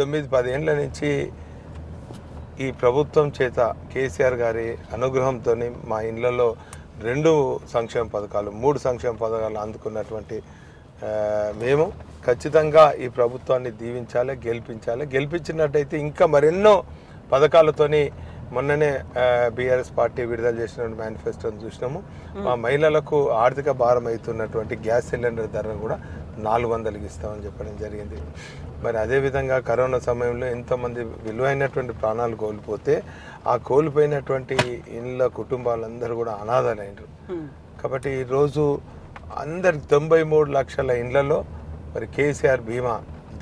9-10 ఏళ్ల నుంచి ఈ ప్రభుత్వం చేత కేసీఆర్ గారి అనుగ్రహంతో మా ఇళ్లలో 2 సంక్షేమ పథకాలు 3 సంక్షేమ పథకాలు అందుకున్నటువంటి మేము ఖచ్చితంగా ఈ ప్రభుత్వాన్ని దీవించాలి, గెలిపించినట్టయితే ఇంకా మరెన్నో పథకాలతోని మొన్ననే బీఆర్ఎస్ పార్టీ విడుదల చేసిన మేనిఫెస్టోని చూసినాము. మా మహిళలకు ఆర్థిక భారం అవుతున్నటువంటి గ్యాస్ సిలిండర్ ధరను కూడా 400కి ఇస్తామని చెప్పడం జరిగింది. మరి అదేవిధంగా కరోనా సమయంలో ఎంతోమంది విలువైనటువంటి ప్రాణాలు కోల్పోతే ఆ కోల్పోయినటువంటి ఇళ్ళ కుటుంబాలందరూ కూడా అనాథలైనరు. కాబట్టి ఈరోజు అందరికి 93 లక్షల ఇళ్లలో మరి కేసీఆర్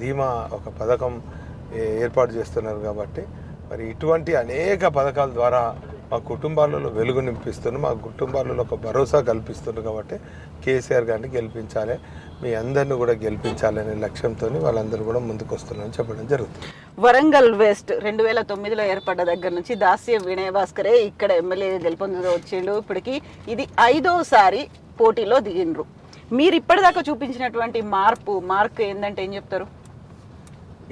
ధీమా ఒక పథకం ఏర్పాటు చేస్తున్నారు. కాబట్టి మరి ఇటువంటి అనేక పథకాల ద్వారా మా కుటుంబాలలో వెలుగు నింపిస్తున్నారు, మా కుటుంబాలలో ఒక భరోసా కల్పిస్తున్నారు. కాబట్టి కేసీఆర్ గారిని గెలిపించాలి, మీ అందరినీ కూడా గెలిపించాలనే లక్ష్యంతో వాళ్ళందరూ కూడా ముందుకు వస్తున్నారని చెప్పడం జరుగుతుంది. వరంగల్ వెస్ట్ 2009లో ఏర్పడ్డ దగ్గర నుంచి దాస్య వినయ్ భాస్కరే ఇక్కడ ఎమ్మెల్యే గెలుపొందుతూ వచ్చిండు. ఇప్పటికి ఇది 5వసారి పోటీలో దిగిండ్రు. మీరు ఇప్పటిదాకా చూపించినటువంటి మార్క్ ఏంటంటే ఏం చెప్తారు?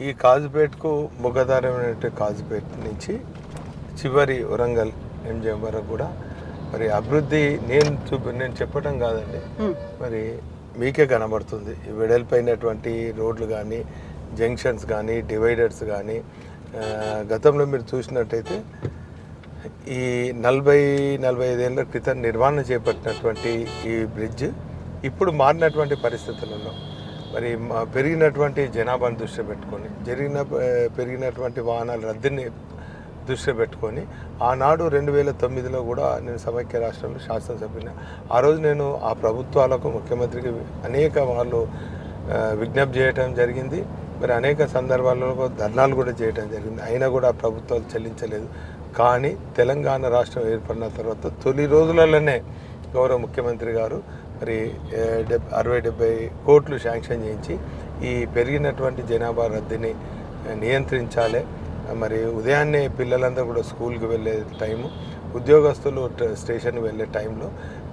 ఈ కాజుపేటకు ముఖధారమైన కాజుపేట నుంచి చివరి వరంగల్ ఎంజిఎం వరకు కూడా మరి అభివృద్ధి నేను చెప్పడం కాదండి, మరి మీకే కనబడుతుంది. వెడల్పైనటువంటి రోడ్లు కానీ, జంక్షన్స్ కానీ, డివైడర్స్ కానీ గతంలో మీరు చూసినట్టయితే ఈ 40-45 ఏళ్ళ క్రితం నిర్మాణం చేపట్టినటువంటి ఈ బ్రిడ్జ్ ఇప్పుడు మారినటువంటి పరిస్థితులలో మరి పెరిగినటువంటి జనాభాను దృష్టిలో పెట్టుకొని పెరిగినటువంటి వాహనాల రద్దీని దృష్టిలో పెట్టుకొని ఆనాడు 2009లో కూడా నేను సమైక్య రాష్ట్రంలో శాసనసభ్యుని. ఆ రోజు నేను ఆ ప్రభుత్వాలకు ముఖ్యమంత్రికి అనేక వాళ్ళు విజ్ఞప్తి చేయటం జరిగింది. మరి అనేక సందర్భాల్లో ధర్నాలు కూడా చేయటం జరిగింది. అయినా కూడా ఆ ప్రభుత్వాలు చెల్లించలేదు. కానీ తెలంగాణ రాష్ట్రం ఏర్పడిన తర్వాత తొలి రోజులలోనే గౌరవ ముఖ్యమంత్రి గారు మరి 60-70 కోట్లు శాంక్షన్ చేయించి ఈ పెరిగినటువంటి జనాభా రద్దీని నియంత్రించాలి. మరి ఉదయాన్నే పిల్లలందరూ కూడా స్కూల్కి వెళ్ళే టైము, ఉద్యోగస్తులు స్టేషన్కి వెళ్ళే టైంలో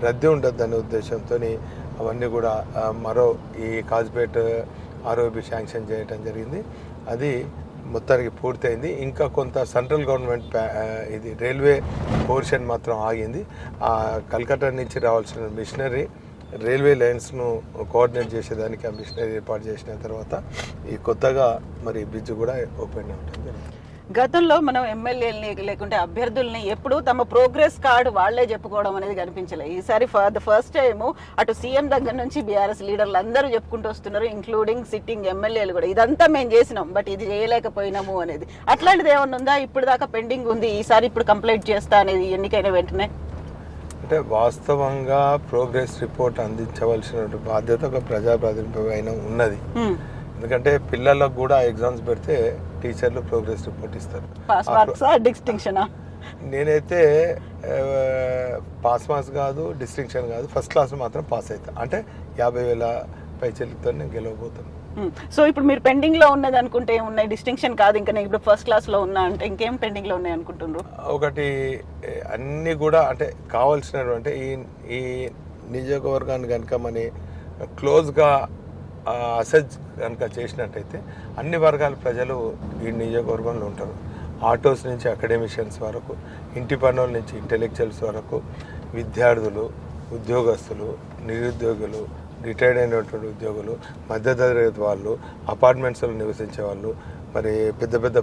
రద్దీ ఉండొద్దనే ఉద్దేశంతో అవన్నీ కూడా మరో ఈ కాజ్పేట్ ఆర్ఓబి శాంక్షన్ చేయడం జరిగింది. అది మొత్తానికి పూర్తయింది. ఇంకా కొంత సెంట్రల్ గవర్నమెంట్ ఇది రైల్వే పోర్షన్ మాత్రం ఆగింది. ఆ కల్కట్టా నుంచి రావాల్సిన మిషనరీ రైల్వే లైన్స్ను కోఆర్డినేట్ చేసేదానికి ఆ మిషనరీ ఏర్పాటు చేసిన తర్వాత ఈ కొత్తగా మరి బ్రిడ్జ్ కూడా ఓపెన్ ఉంటుంది. గతంలో మనం ఎమ్మెల్యేలని లేకుంటే అభ్యర్థుల్ని ఎప్పుడు తమ ప్రోగ్రెస్ కార్డు వాళ్లే చెప్పుకోవడం అనేది కనిపించలేదు. ఈసారి ఫర్ ద ఫస్ట్ టైం అటు సీఎం దగ్గర నుంచి బీఆర్ఎస్ లీడర్లు అందరూ చెప్పుకుంటూ వస్తున్నారు, ఇంక్లూడింగ్ సిట్టింగ్ ఎమ్మెల్యేలు కూడా. ఇదంతా మేము చేసినాం, బట్ ఇది చేయలేకపోయినాము అనేది. అట్లాంటిది ఏమన్నా ఉందా? ఇప్పుడు దాకా పెండింగ్ ఉంది, ఈసారి ఇప్పుడు కంప్లీట్ చేస్తా అనేది ఎన్నికైన వెంటనే? అంటే వాస్తవంగా ప్రోగ్రెస్ రిపోర్ట్ అందించవలసిన బాధ్యత ఒక ప్రజాప్రతినిధి అయిన ఉన్నది. ఎందుకంటే పిల్లలకు కూడా ఎగ్జామ్స్ పెడితే టీచర్లు ప్రోగ్రెస్ రిపోర్ట్ ఇస్తారు. నేనైతే పాస్ మార్క్స్ కాదు, డిస్టింక్షన్ కాదు, ఫస్ట్ క్లాస్ మాత్రం పాస్ అవుతా. అంటే 50,000 పైచలతో నేను గెలవబోతాను. సో ఇప్పుడు మీరు పెండింగ్ లో ఉన్నది అనుకుంటే ఏమున్నాయి? డిస్టింక్షన్ కాదు, ఇంకా నేను ఇప్పుడు ఫస్ట్ క్లాస్ లో ఉన్నా అంటే ఇంకేం పెండింగ్ లో ఉన్నాయి అనుకుంటున్నారు? ఒకటి అన్ని కూడా అంటే కావాల్సినటువంటి ఈ నియోజకవర్గాన్ని కనుక మన క్లోజ్గా అసెస్ కనుక చేసినట్టయితే అన్ని వర్గాల ప్రజలు ఈ నియోజకవర్గంలో ఉంటారు. ఆటోస్ నుంచి అకాడమిషియన్స్ వరకు, ఇంటి పనుల నుంచి ఇంటెలెక్చువల్స్ వరకు, విద్యార్థులు, ఉద్యోగస్తులు, నిరుద్యోగులు, రిటైర్డ్ అయినటువంటి ఉద్యోగులు, మధ్యతరగతి వాళ్ళు, అపార్ట్మెంట్స్లో నివసించే వాళ్ళు, మరి పెద్ద పెద్ద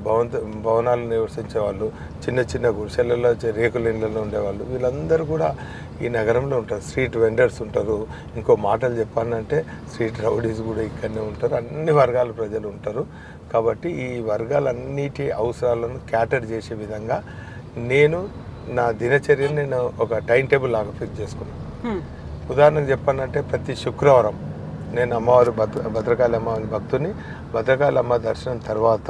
భవనాలు నివసించే వాళ్ళు, చిన్న చిన్న గుడిసెలలో రేకుల ఇళ్లలో ఉండేవాళ్ళు, వీళ్ళందరూ కూడా ఈ నగరంలో ఉంటారు. స్ట్రీట్ వెండర్స్ ఉంటారు. ఇంకో మాటలు చెప్పాలంటే స్ట్రీట్ రౌడీస్ కూడా ఇక్కడనే ఉంటారు. అన్ని వర్గాల ప్రజలు ఉంటారు. కాబట్టి ఈ వర్గాలన్నిటి అవసరాలను క్యాటర్ చేసే విధంగా నేను నా దినచర్యను నేను ఒక టైం టేబుల్ లాగా ఫిక్స్ చేసుకున్నాను. ఉదాహరణకు చెప్పానంటే ప్రతి శుక్రవారం నేను అమ్మవారి భద్రకాళి అమ్మవారి భక్తుని, భద్రకాళి అమ్మ దర్శనం తర్వాత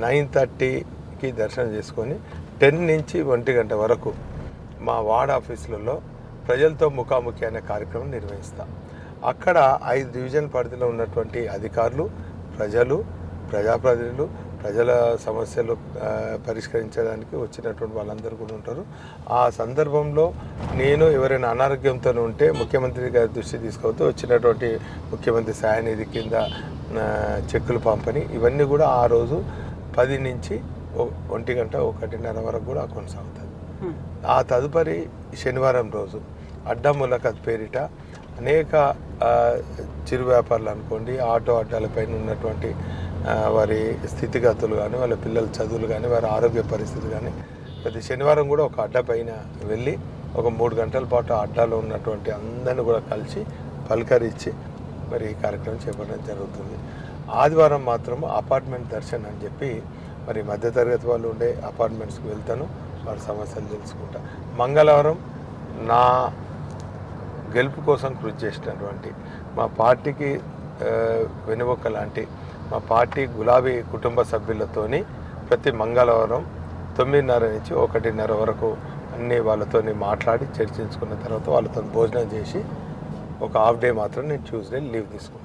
9:30కి దర్శనం చేసుకొని 10 నుంచి 1 గంట వరకు మా వార్డ్ ఆఫీసులలో ప్రజలతో ముఖాముఖి అనే కార్యక్రమం నిర్వహిస్తాం. అక్కడ 5 డివిజన్ పరిధిలో ఉన్నటువంటి అధికారులు, ప్రజలు, ప్రజాప్రతినిధులు, ప్రజల సమస్యలు పరిష్కరించడానికి వచ్చినటువంటి వాళ్ళందరూ కూడా ఉంటారు. ఆ సందర్భంలో నేను ఎవరైనా అనారోగ్యంతో ఉంటే ముఖ్యమంత్రి గారి దృష్టి తీసుకొస్తూ వచ్చినటువంటి ముఖ్యమంత్రి సహాయ నిధి కింద చెక్కులు పంపిణీ ఇవన్నీ కూడా ఆ రోజు 10 నుంచి 1 గంట 1:30 వరకు కూడా కొనసాగుతుంది. ఆ తదుపరి శనివారం రోజు అడ్డా ములకత్ పేరిట అనేక చిరు వ్యాపారులు అనుకోండి, ఆటో అడ్డాలపైన ఉన్నటువంటి వారి స్థితిగతులు కానీ, వాళ్ళ పిల్లల చదువులు కానీ, వారి ఆరోగ్య పరిస్థితి కానీ, ప్రతి శనివారం కూడా ఒక అడ్డా పైన వెళ్ళి ఒక 3 గంటల పాటు అడ్డాలో ఉన్నటువంటి అందరిని కూడా కలిసి పలకరించి మరి ఈ కార్యక్రమం చేపట్టడం జరుగుతుంది. ఆదివారం మాత్రం అపార్ట్మెంట్ దర్శనం అని చెప్పి మరి మధ్యతరగతి వాళ్ళు ఉండే అపార్ట్మెంట్స్కి వెళ్తాను, వారి సమస్యలు తెలుసుకుంటా. మంగళవారం నా గెలుపు కోసం కృషి చేసినటువంటి మా పార్టీకి వెనుబొక్క లాంటి మా పార్టీ గులాబీ కుటుంబ సభ్యులతోని ప్రతి మంగళవారం 9:30 నుంచి 1:30 వరకు అన్ని వాళ్ళతోని మాట్లాడి చర్చించుకున్న తర్వాత వాళ్ళతో భోజనం చేసి ఒక హాఫ్ డే మాత్రం నేను ట్యూస్డే లీవ్ తీసుకుంటాను.